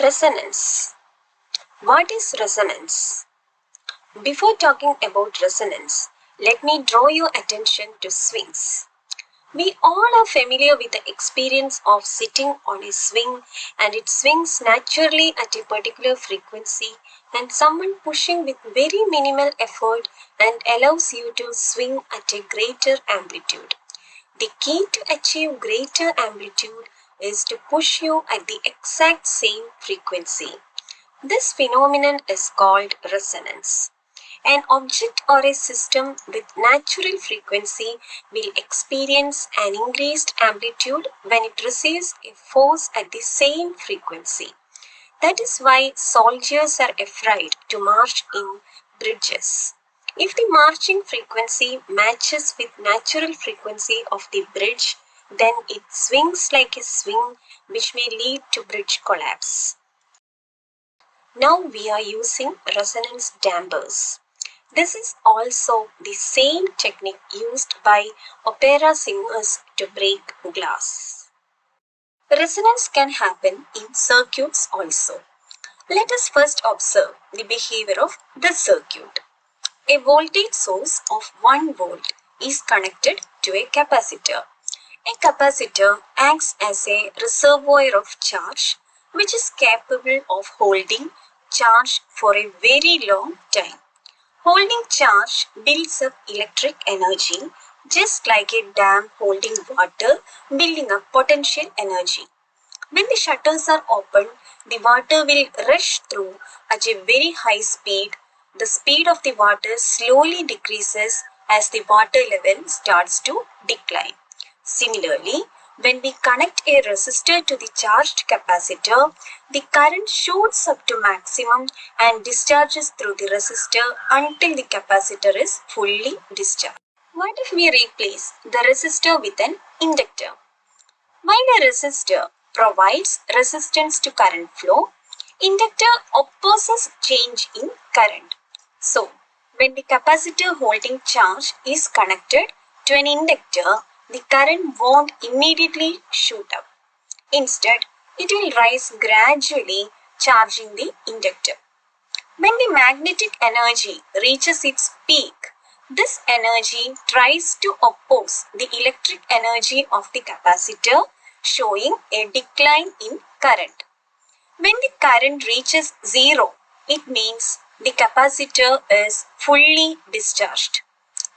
Resonance. What is resonance? Before talking about resonance, let me draw your attention to swings. We all are familiar with the experience of sitting on a swing and it swings naturally at a particular frequency and someone pushing with very minimal effort and allows you to swing at a greater amplitude. The key to achieve greater amplitude is to push you at the exact same frequency. This phenomenon is called resonance. An object or a system with natural frequency will experience an increased amplitude when it receives a force at the same frequency. That is why soldiers are afraid to march in bridges. If the marching frequency matches with natural frequency of the bridge, then it swings like a swing, which may lead to bridge collapse. Now we are using resonance dampers. This is also the same technique used by opera singers to break glass. Resonance can happen in circuits also. Let us first observe the behavior of the circuit. A voltage source of 1 volt is connected to a capacitor. A capacitor acts as a reservoir of charge which is capable of holding charge for a very long time. Holding charge builds up electric energy just like a dam holding water building up potential energy. When the shutters are open, the water will rush through at a very high speed. The speed of the water slowly decreases as the water level starts to decline. Similarly, when we connect a resistor to the charged capacitor, the current shoots up to maximum and discharges through the resistor until the capacitor is fully discharged. What if we replace the resistor with an inductor? While a resistor provides resistance to current flow, inductor opposes change in current. So, when the capacitor holding charge is connected to an inductor, the current won't immediately shoot up. Instead, it will rise gradually, charging the inductor. When the magnetic energy reaches its peak, this energy tries to oppose the electric energy of the capacitor, showing a decline in current. When the current reaches zero, it means the capacitor is fully discharged.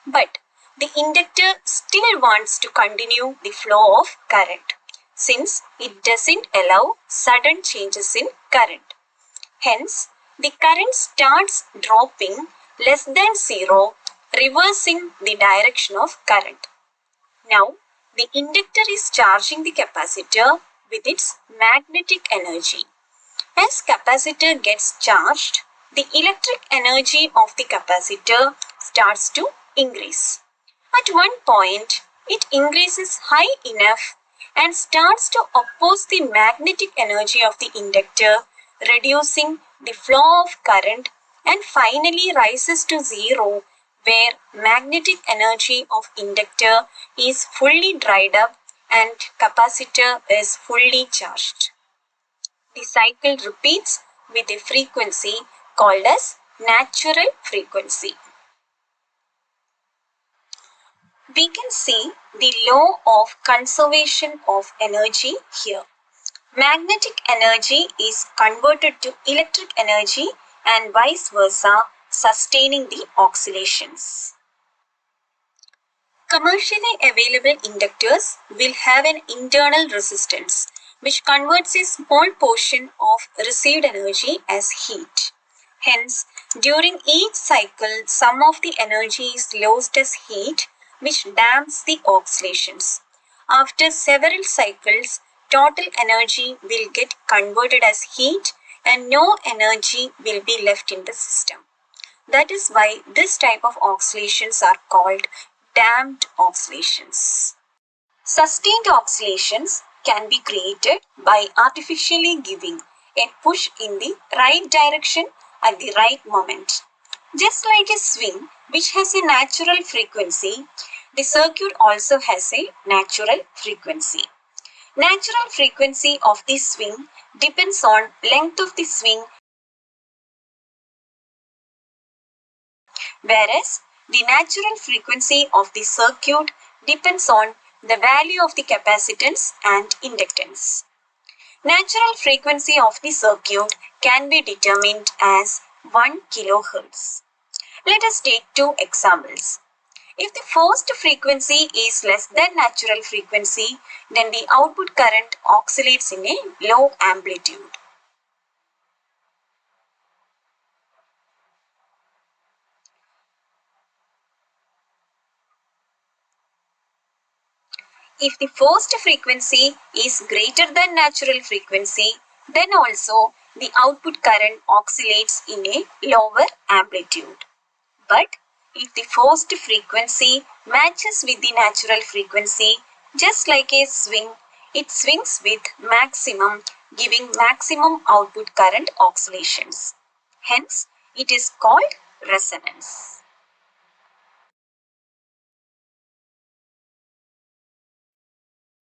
But the inductor still wants to continue the flow of current since it doesn't allow sudden changes in current. Hence, the current starts dropping less than zero, reversing the direction of current. Now, the inductor is charging the capacitor with its magnetic energy. As capacitor gets charged, the electric energy of the capacitor starts to increase. At one point, it increases high enough and starts to oppose the magnetic energy of the inductor, reducing the flow of current and finally rises to zero where magnetic energy of inductor is fully dried up and capacitor is fully charged. The cycle repeats with a frequency called as natural frequency. We can see the law of conservation of energy here. Magnetic energy is converted to electric energy and vice versa, sustaining the oscillations. Commercially available inductors will have an internal resistance which converts a small portion of received energy as heat. Hence, during each cycle, some of the energy is lost as heat, which damps the oscillations. After several cycles, total energy will get converted as heat and no energy will be left in the system. That is why this type of oscillations are called damped oscillations. Sustained oscillations can be created by artificially giving a push in the right direction at the right moment. Just like a swing which has a natural frequency, the circuit also has a natural frequency. Natural frequency of the swing depends on length of the swing, whereas the natural frequency of the circuit depends on the value of the capacitance and inductance. Natural frequency of the circuit can be determined as 1 kHz. Let us take two examples. If the first frequency is less than natural frequency, then the output current oscillates in a low amplitude. If the first frequency is greater than natural frequency, then also the output current oscillates in a lower amplitude. But if the first frequency matches with the natural frequency, just like a swing, it swings with maximum, giving maximum output current oscillations. Hence, it is called resonance.